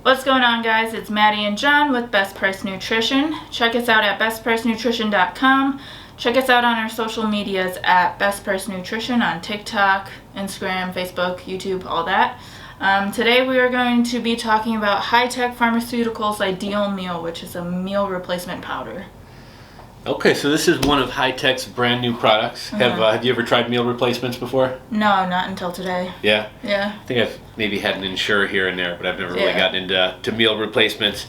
What's going on, guys? It's Maddie and John with Best Price Nutrition. Check us out at BestPriceNutrition.com. Check us out on our social medias at Best Price Nutrition on TikTok, Instagram, Facebook, YouTube, all that. Today we are going to be talking about high-tech pharmaceuticals Ideal Meal, which is a meal replacement powder. Okay, so this is one of High-Tech's brand new products. Have you ever tried meal replacements before? No, not until today. Yeah? Yeah. I think I've maybe had an Ensure here and there, but I've never really gotten into meal replacements.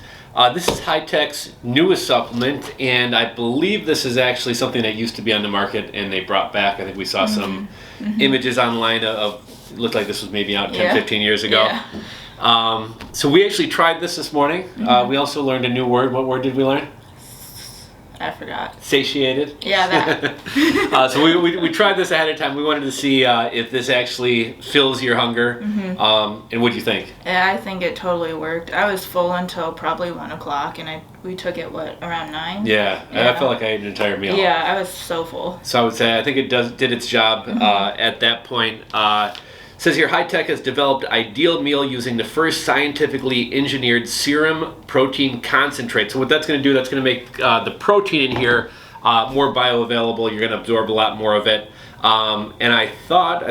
This is High-Tech's newest supplement, and I believe this is actually something that used to be on the market and they brought back. I think we saw some images online of it looked like this was maybe out 10, 15 years ago. Yeah. So we actually tried this morning. We also learned a new word. What word did we learn? I forgot. Satiated? Yeah, that. So we tried this ahead of time. We wanted to see if this actually fills your hunger. And what do you think? Yeah, I think it totally worked. I was full until probably 1 o'clock, and we took it, around 9? Yeah, I felt like I ate an entire meal. Yeah, I was so full. So I would say I think it did its job at that point. It says here, High-Tech has developed Ideal Meal using the first scientifically engineered serum protein concentrate. So what that's going to do, that's going to make the protein in here more bioavailable. You're going to absorb a lot more of it. And I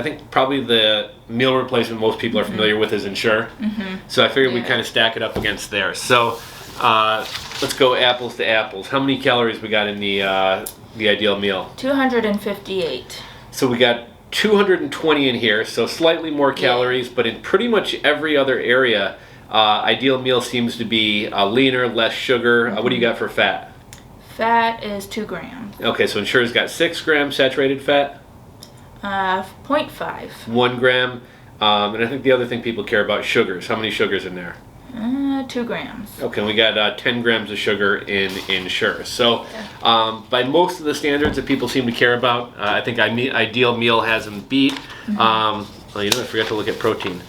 think probably the meal replacement most people are familiar with is Ensure. So I figured we'd kind of stack it up against there. So let's go apples to apples. How many calories we got in the Ideal Meal? 258. So we got 220 in here, so slightly more calories, but in pretty much every other area, Ideal Meal seems to be leaner, less sugar. What do you got for fat? Fat is 2 grams. Okay, so Ensure's got 6 grams saturated fat? 0.5. 1 gram. And I think the other thing people care about is sugars. How many sugars in there? 2 grams. Okay, we got 10 grams of sugar in Ensure. So by most of the standards that people seem to care about, I think Ideal Meal has them beat. Well, I forgot to look at protein.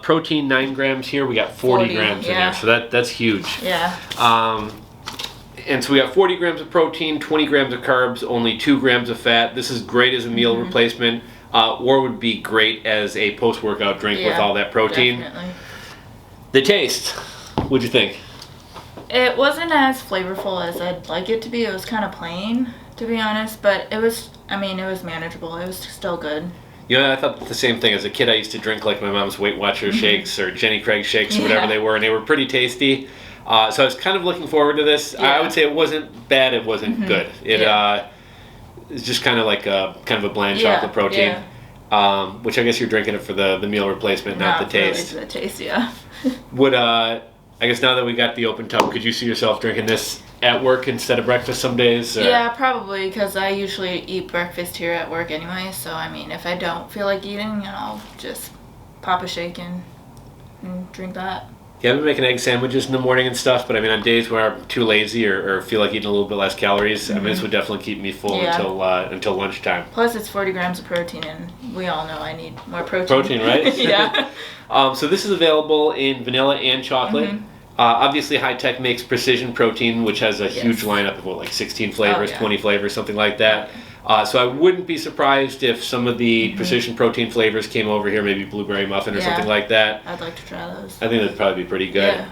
Protein 9 grams here. We got 40 grams in there, so that's huge. Yeah. And so we got 40 grams of protein, 20 grams of carbs, only 2 grams of fat. This is great as a meal replacement, or would be great as a post-workout drink with all that protein. Definitely. The taste, what'd you think? It wasn't as flavorful as I'd like it to be. It was kind of plain, to be honest, but it was manageable. It was still good. You know, I thought the same thing. As a kid, I used to drink like my mom's Weight Watcher shakes or Jenny Craig shakes or whatever they were, and they were pretty tasty. So I was kind of looking forward to this. I would say it wasn't bad. It wasn't good. It's just kind of like a bland chocolate protein, which I guess you're drinking it for the meal replacement, not the taste. Really the taste, yeah. Would I guess now that we got the open tub, could you see yourself drinking this at work instead of breakfast some days? Or? Yeah, probably, because I usually eat breakfast here at work anyway. So I mean, if I don't feel like eating, I'll just pop a shake and drink that. Yeah, I've been making egg sandwiches in the morning and stuff, but I mean on days where I'm too lazy or feel like eating a little bit less calories, I mean this would definitely keep me full until lunchtime. Plus it's 40 grams of protein, and we all know I need more protein. Protein, right? Yeah. So this is available in vanilla and chocolate. Obviously High-Tech makes Precision Protein, which has a huge lineup of like 16 flavors, 20 flavors, something like that. So I wouldn't be surprised if some of the Precision Protein flavors came over here, maybe blueberry muffin or something like that. I'd like to try those. I think that'd probably be pretty good.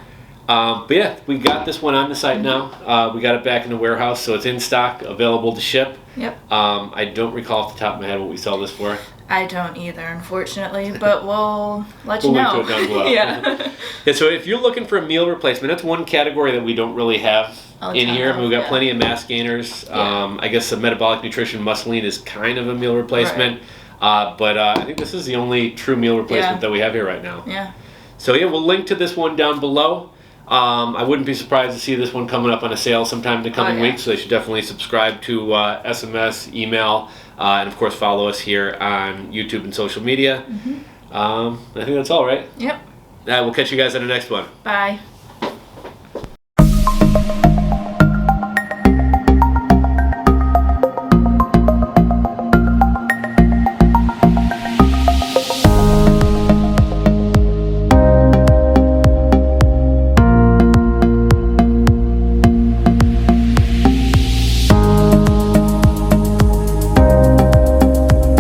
But yeah, we got this one on the site now. We got it back in the warehouse, so it's in stock, available to ship. Yep. I don't recall off the top of my head what we sell this for. I don't either, unfortunately, but we'll let you know. We'll link to it down below. Yeah, so if you're looking for a meal replacement, that's one category that we don't really have in here. I mean, we've got plenty of mass gainers. I guess the metabolic nutrition muscling is kind of a meal replacement. But I think this is the only true meal replacement that we have here right now. Yeah. So yeah, we'll link to this one down below. I wouldn't be surprised to see this one coming up on a sale sometime in the coming weeks, so they should definitely subscribe to SMS, email, and of course follow us here on YouTube and social media. I think that's all, right? Yep. We'll catch you guys on the next one. Bye.